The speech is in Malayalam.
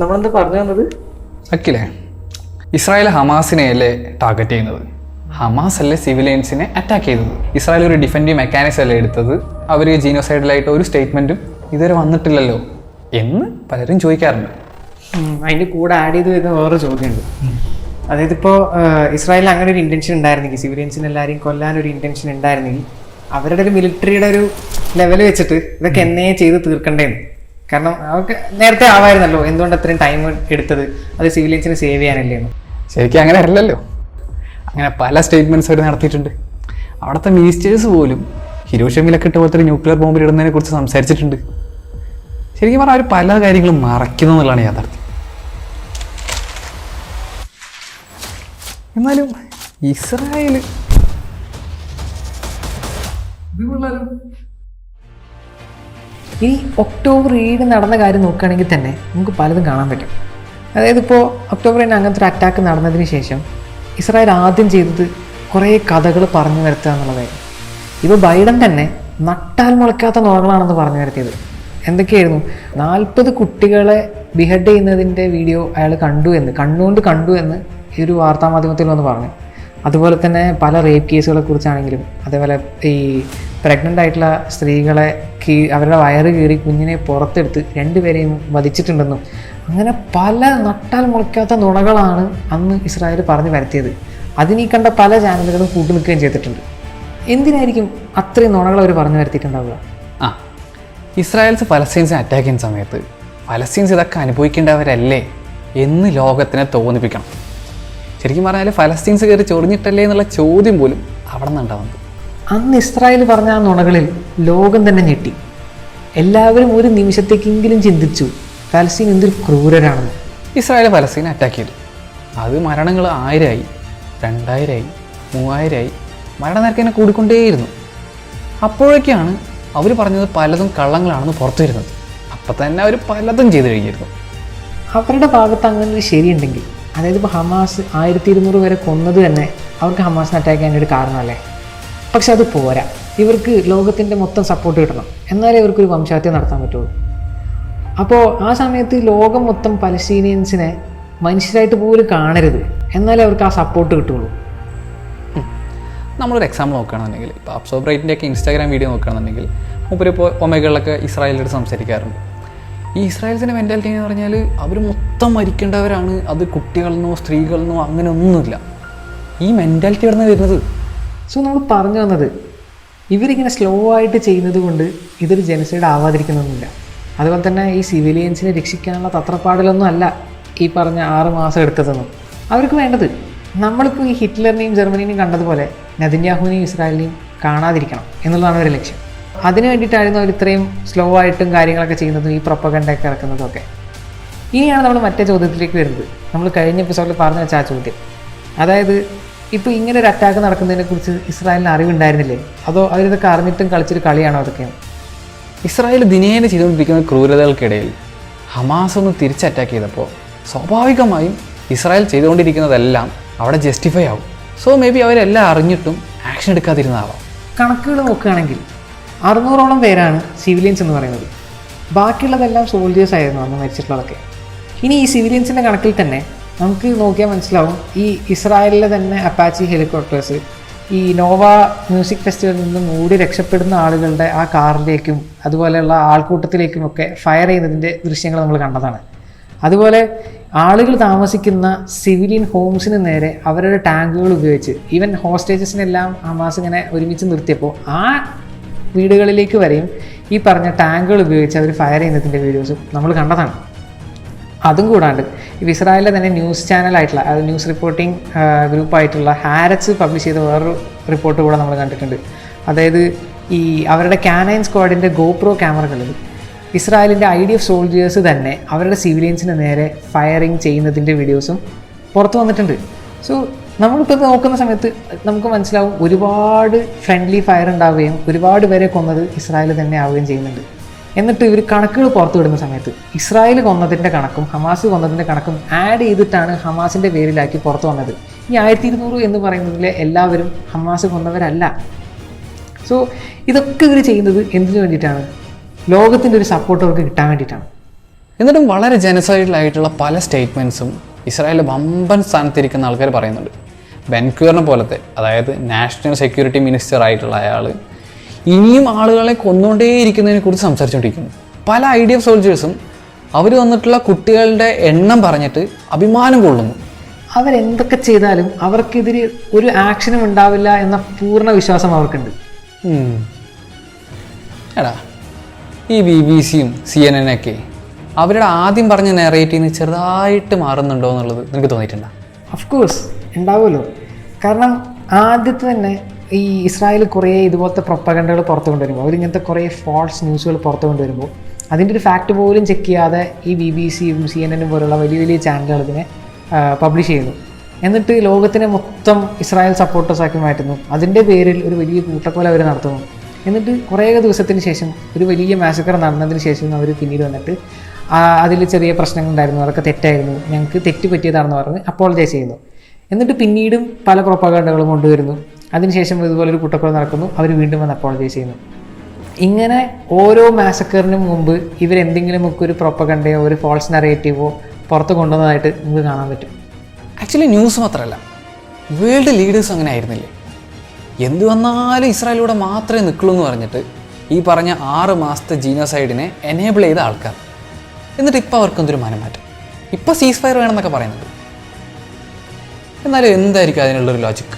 നമ്മളെന്താ പറഞ്ഞു തന്നത്? അക്കില്ലേ, ഇസ്രായേൽ ഹമാസിനെയല്ലേ ടാർഗറ്റ് ചെയ്യുന്നത്? ഹമാസ് അല്ലേ സിവിലിയൻസിനെ അറ്റാക്ക് ചെയ്തത്? ഇസ്രായേൽ ഒരു ഡിഫൻഡീവ് മെക്കാനിസം അല്ലേ എടുത്തത്? അവർ ജീനോസൈഡലായിട്ട് ഒരു സ്റ്റേറ്റ്മെൻറ്റും ഇതുവരെ വന്നിട്ടില്ലല്ലോ എന്ന് പലരും ചോദിക്കാറുണ്ട്. അതിൻ്റെ കൂടെ ആഡ് ചെയ്ത് വരുന്ന വേറൊരു ചോദ്യമുണ്ട്. അതായത് ഇപ്പോൾ ഇസ്രായേലിൽ അങ്ങനെ ഒരു ഇൻറ്റൻഷൻ ഉണ്ടായിരുന്നെങ്കിൽ, സിവിലിയൻസിന് എല്ലാവരെയും കൊല്ലാനൊരു ഇൻറ്റൻഷൻ ഉണ്ടായിരുന്നെങ്കിൽ, അവരുടെ ഒരു മിലിറ്ററിയുടെ ഒരു ലെവൽ വെച്ചിട്ട് ഇതൊക്കെ എന്നേ ചെയ്ത് തീർക്കണ്ടേന്ന്. കാരണം അവർക്ക് നേരത്തെ ആവായിരുന്നല്ലോ, എന്തുകൊണ്ട് അത്രയും ടൈം എടുത്തത്? അത് സിവിലിയൻസിനെ സേവ് ചെയ്യാനല്ലേ എന്ന്. ശരിക്കും അങ്ങനെ അല്ലല്ലോ. അങ്ങനെ പല സ്റ്റേറ്റ്മെൻറ്റ്സ് അവർ നടത്തിയിട്ടുണ്ട്. അവിടുത്തെ മിനിസ്റ്റേഴ്സ് പോലും ഹിരോഷിമയിലൊക്കെ ഇട്ട പോലത്തെ ന്യൂക്ലിയർ ബോംബിൽ ഇടുന്നതിനെ കുറിച്ച് സംസാരിച്ചിട്ടുണ്ട്. ശരിക്കും പറഞ്ഞാൽ അവർ പല കാര്യങ്ങളും മറയ്ക്കുന്നു എന്നുള്ളതാണ് യാഥാർത്ഥ്യം. എന്നാലും ഇസ്രായേൽ ഈ ഒക്ടോബർ 7 നടന്ന കാര്യം നോക്കുകയാണെങ്കിൽ തന്നെ നമുക്ക് പലതും കാണാൻ പറ്റും. അതായത് ഇപ്പോൾ ഒക്ടോബർ 7 അങ്ങനത്തെ ഒരു അറ്റാക്ക് നടന്നതിന് ശേഷം ഇസ്രായേൽ ആദ്യം ചെയ്തത് കുറേ കഥകൾ പറഞ്ഞു വരുത്തുക എന്നുള്ളതായിരുന്നു. ഇപ്പോൾ ബൈഡൻ തന്നെ നട്ടാൽ മുളയ്ക്കാത്ത നുണകളാണെന്ന് പറഞ്ഞു വരുത്തിയത്. എന്തൊക്കെയായിരുന്നു? 40 കുട്ടികളെ ബിഹെഡ് ചെയ്യുന്നതിൻ്റെ വീഡിയോ അയാൾ കണ്ണുകൊണ്ട് കണ്ടു എന്ന് ഈ ഒരു വാർത്താമാധ്യമത്തിൽ വന്ന് പറഞ്ഞു. അതുപോലെ തന്നെ പല റേപ്പ് കേസുകളെ കുറിച്ചാണെങ്കിലും, അതേപോലെ ഈ പ്രഗ്നൻ്റ് ആയിട്ടുള്ള സ്ത്രീകളെ അവരുടെ വയറ് കീറി കുഞ്ഞിനെ പുറത്തെടുത്ത് 2 പേരെയും വധിച്ചിട്ടുണ്ടെന്നും അങ്ങനെ പല നട്ടാൽ മുളയ്ക്കാത്ത നുണകളാണ് അന്ന് ഇസ്രായേൽ പറഞ്ഞു വരുത്തിയത്. അതിനീ കണ്ട പല ചാനലുകളും കൂട്ടു നിൽക്കുകയും ചെയ്തിട്ടുണ്ട്. എന്തിനായിരിക്കും അത്രയും നുണകൾ അവർ പറഞ്ഞു വരുത്തിയിട്ടുണ്ടാവുക? ഇസ്രായേൽസ് ഫലസ്തീൻസിനെ അറ്റാക്ക് ചെയ്യുന്ന സമയത്ത് ഫലസ്തീൻസ് ഇതൊക്കെ അനുഭവിക്കേണ്ടവരല്ലേ എന്ന് ലോകത്തിനെ തോന്നിപ്പിക്കണം. ശരിക്കും പറഞ്ഞാൽ ഫലസ്തീൻസ് കയറി ചൊറിഞ്ഞിട്ടല്ലേ എന്നുള്ള ചോദ്യം പോലും അവിടെ നിന്നുണ്ടാവുന്നത്. അന്ന് ഇസ്രായേൽ പറഞ്ഞ ആ നുണകളിൽ ലോകം തന്നെ ഞെട്ടി. എല്ലാവരും ഒരു നിമിഷത്തേക്കെങ്കിലും ചിന്തിച്ചു ഫലസ്തീൻ എന്തൊരു ക്രൂരരാണെന്ന്. ഇസ്രായേൽ ഫലസ്തീനെ അറ്റാക്ക് ചെയ്തു. അത് മരണങ്ങൾ 1000ആയി, 2000ആയി, 3000ആയി, മരണനിരക്ക് തന്നെ കൂടിക്കൊണ്ടേയിരുന്നു. അപ്പോഴേക്കാണ് അവർ പറഞ്ഞത് പലതും കള്ളങ്ങളാണെന്ന് പുറത്തു വരുന്നത്. അപ്പം തന്നെ അവർ പലതും ചെയ്തു കഴിഞ്ഞിരുന്നു. അവരുടെ ഭാഗത്ത് അങ്ങനെ ശരിയുണ്ടെങ്കിൽ, അതായത് ഇപ്പോൾ ഹമാസ് 1200 വരെ കൊന്നത് തന്നെ അവർക്ക് ഹമാസിനെ അറ്റാക്ക് ചെയ്യാനൊരു കാരണമല്ലേ? പക്ഷെ അത് പോരാ. ഇവർക്ക് ലോകത്തിൻ്റെ മൊത്തം സപ്പോർട്ട് കിട്ടണം, എന്നാലേ ഇവർക്കൊരു വംശഹത്യ നടത്താൻ പറ്റുള്ളൂ. അപ്പോൾ ആ സമയത്ത് ലോകം മൊത്തം പലസ്തീനിയൻസിനെ മനുഷ്യരായിട്ട് പോലും കാണരുത്, എന്നാലേ അവർക്ക് ആ സപ്പോർട്ട് കിട്ടുള്ളൂ. നമ്മളൊരു എക്സാമ്പിൾ നോക്കുകയാണെന്നുണ്ടെങ്കിൽ, ഇപ്പോൾ അബ്സോബ്രൈറ്റിൻ്റെ ഒക്കെ ഇൻസ്റ്റാഗ്രാം വീഡിയോ നോക്കുകയാണെന്നുണ്ടെങ്കിൽ മൂപ്പരിപ്പോൾ ഒമേഗകളിലൊക്കെ ഇസ്രായേലിനോട് സംസാരിക്കാറുണ്ട്. ഈ ഇസ്രായേൽസിൻ്റെ മെൻറ്റാലിറ്റി എന്ന് പറഞ്ഞാൽ അവർ മൊത്തം മരിക്കേണ്ടവരാണ്, അത് കുട്ടികളെന്നോ സ്ത്രീകളെന്നോ അങ്ങനെ ഒന്നുമില്ല. ഈ മെൻറ്റാലിറ്റി എവിടെ നിന്ന് വരുന്നത്? സോ നമ്മൾ പറഞ്ഞു വന്നത്, ഇവരിങ്ങനെ സ്ലോ ആയിട്ട് ചെയ്യുന്നത് കൊണ്ട് ഇതൊരു ജനസൈഡ് ആവാതിരിക്കുന്നൊന്നുമില്ല. അതുപോലെ തന്നെ ഈ സിവിലിയൻസിനെ രക്ഷിക്കാനുള്ള തത്രപ്പാടിലൊന്നും അല്ല ഈ പറഞ്ഞ 6 മാസം എടുത്തതെന്നും. അവർക്ക് വേണ്ടത് നമ്മളിപ്പോൾ ഈ ഹിറ്റ്ലറിനെയും ജർമ്മനിനെയും കണ്ടതുപോലെ നെതന്യാഹുവിനെയും ഇസ്രായേലിനെയും കാണാതിരിക്കണം എന്നുള്ളതാണ് ഒരു ലക്ഷ്യം. അതിനു വേണ്ടിയിട്ടായിരുന്നു അവർ ഇത്രയും സ്ലോ ആയിട്ടും കാര്യങ്ങളൊക്കെ ചെയ്യുന്നതും ഈ പ്രൊപ്പഗണ്ടയൊക്കെ ഇറക്കുന്നതും ഒക്കെ. ഇനിയാണ് നമ്മൾ മറ്റേ ചോദ്യത്തിലേക്ക് വരുന്നത്. നമ്മൾ കഴിഞ്ഞ എപ്പിസോഡിൽ പറഞ്ഞു വെച്ച ആ ചോദ്യം, അതായത് ഇപ്പോൾ ഇങ്ങനെ ഒരു അറ്റാക്ക് നടക്കുന്നതിനെക്കുറിച്ച് ഇസ്രായേലിന് അറിവുണ്ടായിരുന്നില്ലേ, അതോ അവരിതൊക്കെ അറിഞ്ഞിട്ടും കളിച്ചൊരു കളിയാണോ അതൊക്കെയാണ്? ഇസ്രായേൽ ദിനേന ചെയ്തുകൊണ്ടിരിക്കുന്ന ക്രൂരതകൾക്കിടയിൽ ഹമാസ് ഒന്ന് തിരിച്ച് അറ്റാക്ക് ചെയ്തപ്പോൾ സ്വാഭാവികമായും ഇസ്രായേൽ ചെയ്തുകൊണ്ടിരിക്കുന്നതെല്ലാം അവിടെ ജസ്റ്റിഫൈ ആവും. സോ മേ ബി അവരെല്ലാം അറിഞ്ഞിട്ടും ആക്ഷൻ എടുക്കാതിരുന്നതാവാം. കണക്കുകൾ നോക്കുകയാണെങ്കിൽ 600ഓളം പേരാണ് സിവിലിയൻസ് എന്ന് പറയുന്നത്. ബാക്കിയുള്ളതെല്ലാം സോൾജേഴ്സ് ആയിരുന്നു അന്ന് മരിച്ചിട്ടുള്ളതൊക്കെ. ഇനി ഈ സിവിലിയൻസിൻ്റെ കണക്കിൽ തന്നെ നമുക്ക് നോക്കിയാൽ മനസ്സിലാവും, ഈ ഇസ്രായേലിലെ തന്നെ അപ്പാച്ചി ഹെലികോപ്റ്റേഴ്സ് ഈ നോവ മ്യൂസിക് ഫെസ്റ്റിവലിൽ നിന്നും ഓടി രക്ഷപ്പെടുന്ന ആളുകളുടെ ആ കാറിലേക്കും അതുപോലെയുള്ള ആൾക്കൂട്ടത്തിലേക്കുമൊക്കെ ഫയർ ചെയ്യുന്നതിൻ്റെ ദൃശ്യങ്ങൾ നമ്മൾ കണ്ടതാണ്. അതുപോലെ ആളുകൾ താമസിക്കുന്ന സിവിലിയൻ ഹോംസിന് നേരെ അവരുടെ ടാങ്കുകൾ ഉപയോഗിച്ച്, ഈവൻ ഹോസ്റ്റേജസിനെല്ലാം ഹമാസ് ഇങ്ങനെ ഒരുമിച്ച് നിർത്തിയപ്പോൾ ആ വീടുകളിലേക്ക് വരെയും ഈ പറഞ്ഞ ടാങ്കുകൾ ഉപയോഗിച്ച് അവർ ഫയർ ചെയ്യുന്നതിൻ്റെ വീഡിയോസും നമ്മൾ കണ്ടതാണ്. അതും കൂടാണ്ട് ഇപ്പോൾ ഇസ്രായേലിലെ തന്നെ ന്യൂസ് ചാനലായിട്ടുള്ള, അത് ന്യൂസ് റിപ്പോർട്ടിംഗ് ഗ്രൂപ്പായിട്ടുള്ള ഹാരറ്റ്സ് പബ്ലിഷ് ചെയ്ത വേറൊരു റിപ്പോർട്ട് കൂടെ നമ്മൾ കണ്ടിട്ടുണ്ട്. അതായത് ഈ അവരുടെ കാനൈൻ സ്ക്വാഡിൻ്റെ ഗോപ്രോ ക്യാമറകളിൽ ഇസ്രായേലിൻ്റെ IDF സോൾജേഴ്സ് തന്നെ അവരുടെ സിവിലിയൻസിന് നേരെ ഫയറിങ് ചെയ്യുന്നതിൻ്റെ വീഡിയോസും പുറത്തു വന്നിട്ടുണ്ട്. സോ നമ്മളിപ്പോൾ നോക്കുന്ന സമയത്ത് നമുക്ക് മനസ്സിലാവും, ഒരുപാട് ഫ്രണ്ട്ലി ഫയർ ഉണ്ടാവുകയും ഒരുപാട് പേരെ കൊന്നത് ഇസ്രായേൽ തന്നെ ആവുകയും ചെയ്യുന്നുണ്ട്. എന്നിട്ട് ഇവർ കണക്കുകൾ പുറത്തു വിടുന്ന സമയത്ത് ഇസ്രായേൽ കൊന്നതിൻ്റെ കണക്കും ഹമാസ് കൊന്നതിൻ്റെ കണക്കും ആഡ് ചെയ്തിട്ടാണ് ഹമാസിൻ്റെ പേരിലാക്കി പുറത്തു വന്നത്. ഈ 1200 എന്ന് പറയുന്നതിലെ എല്ലാവരും ഹമാസ് കൊന്നവരല്ല. സോ ഇതൊക്കെ ഇവർ ചെയ്യുന്നത് എന്തിനു വേണ്ടിയിട്ടാണ്? ലോകത്തിൻ്റെ ഒരു സപ്പോർട്ട് അവർക്ക് കിട്ടാൻ വേണ്ടിയിട്ടാണ്. എന്നിട്ടും വളരെ ജനസൈഡിലായിട്ടുള്ള പല സ്റ്റേറ്റ്മെൻറ്റ്സും ഇസ്രായേലിൽ വമ്പൻ സ്ഥാനത്തിരിക്കുന്ന ആൾക്കാർ പറയുന്നുണ്ട്. ബെൻക്വീറിനെ പോലത്തെ, അതായത് നാഷണൽ സെക്യൂരിറ്റി മിനിസ്റ്റർ ആയിട്ടുള്ള അയാൾ ഇനിയും ആളുകളെ കൊന്നുകൊണ്ടേയിരിക്കുന്നതിനെ കുറിച്ച് സംസാരിച്ചുകൊണ്ടിരിക്കുന്നു. പല IDF സോൾജേഴ്സും അവർ വന്നിട്ടുള്ള കുട്ടികളുടെ എണ്ണം പറഞ്ഞിട്ട് അഭിമാനം കൊള്ളുന്നു. അവരെന്തൊക്കെ ചെയ്താലും അവർക്കെതിരെ ഒരു ആക്ഷനും ഉണ്ടാവില്ല എന്ന പൂർണ്ണ വിശ്വാസം അവർക്കുണ്ട്. എടാ, ഈ BBC-യും CNN ഒക്കെ അവരുടെ ആദ്യം പറഞ്ഞ നെറേറ്റീവിൽ നിന്ന് ചെറുതായിട്ട് മാറുന്നുണ്ടോ എന്നുള്ളത് നിനക്ക് തോന്നിയിട്ടുണ്ടോ? ഓഫ്കോഴ്സ് ഉണ്ടാവുമല്ലോ. കാരണം ആദ്യത്തെ തന്നെ ഈ ഇസ്രായേൽ കുറേ ഇതുപോലത്തെ പ്രൊപ്പഗണ്ടകൾ പുറത്തു കൊണ്ടുവരുമ്പോൾ, അവരിങ്ങനത്തെ കുറേ ഫോൾസ് ന്യൂസുകൾ പുറത്തു കൊണ്ടുവരുമ്പോൾ അതിൻ്റെ ഒരു ഫാക്റ്റ് പോലും ചെക്ക് ചെയ്യാതെ ഈ BBC-യും CNN പോലുള്ള വലിയ വലിയ ചാനലുകൾ ഇതിനെ പബ്ലിഷ് ചെയ്യുന്നു. എന്നിട്ട് ലോകത്തിനെ മൊത്തം ഇസ്രായേൽ സപ്പോർട്ടേഴ്സാക്കി മാറ്റുന്നു. അതിൻ്റെ പേരിൽ ഒരു വലിയ കൂട്ടക്കൊല അവർ നടത്തുന്നു. എന്നിട്ട് കുറേ ദിവസത്തിന് ശേഷം, ഒരു വലിയ മാസക്കർ നടന്നതിന് ശേഷം അവർ പിന്നീട് വന്നിട്ട് അതിൽ ചെറിയ പ്രശ്നങ്ങളുണ്ടായിരുന്നു, അതൊക്കെ തെറ്റായിരുന്നു, ഞങ്ങൾക്ക് തെറ്റ് പറ്റിയതാണെന്ന് പറഞ്ഞ് അപ്പോളജൈസ് ചെയ്യുന്നു. എന്നിട്ട് പിന്നീടും പല പ്രൊപ്പഗണ്ടകളും കൊണ്ടുവരുന്നു. അതിനുശേഷം ഇതുപോലൊരു കൂട്ടക്കൊല നടക്കുന്നു, അവർ വീണ്ടും വന്ന് അപ്പോളജൈസ് ചെയ്യുന്നു. ഇങ്ങനെ ഓരോ മാസക്കറിനും മുമ്പ് ഇവരെന്തെങ്കിലുമൊക്കെ ഒരു പ്രൊപ്പഗണ്ടയോ ഒരു ഫോൾസ് നറേറ്റീവോ പുറത്ത് കൊണ്ടുവന്നതായിട്ട് നമുക്ക് കാണാൻ പറ്റും. ആക്ച്വലി ന്യൂസ് മാത്രമല്ല, വേൾഡ് ലീഡേഴ്സ് അങ്ങനെ ആയിരുന്നില്ലേ? എന്ത് വന്നാലും ഇസ്രായേലിലൂടെ മാത്രമേ നിൽക്കുള്ളൂ എന്ന് പറഞ്ഞിട്ട് ഈ പറഞ്ഞ 6 മാസത്തെ ജീനോസൈഡിനെ എനേബിൾ ചെയ്ത ആൾക്കാർ. എന്നിട്ട് ഇപ്പോൾ അവർക്കെന്തൊരു മനംമാറ്റം, ഇപ്പോൾ സീസ് ഫയർ വേണമെന്നൊക്കെ പറയുന്നത്. എന്നാലും എന്തായിരിക്കും അതിനുള്ളൊരു ലോജിക്ക്?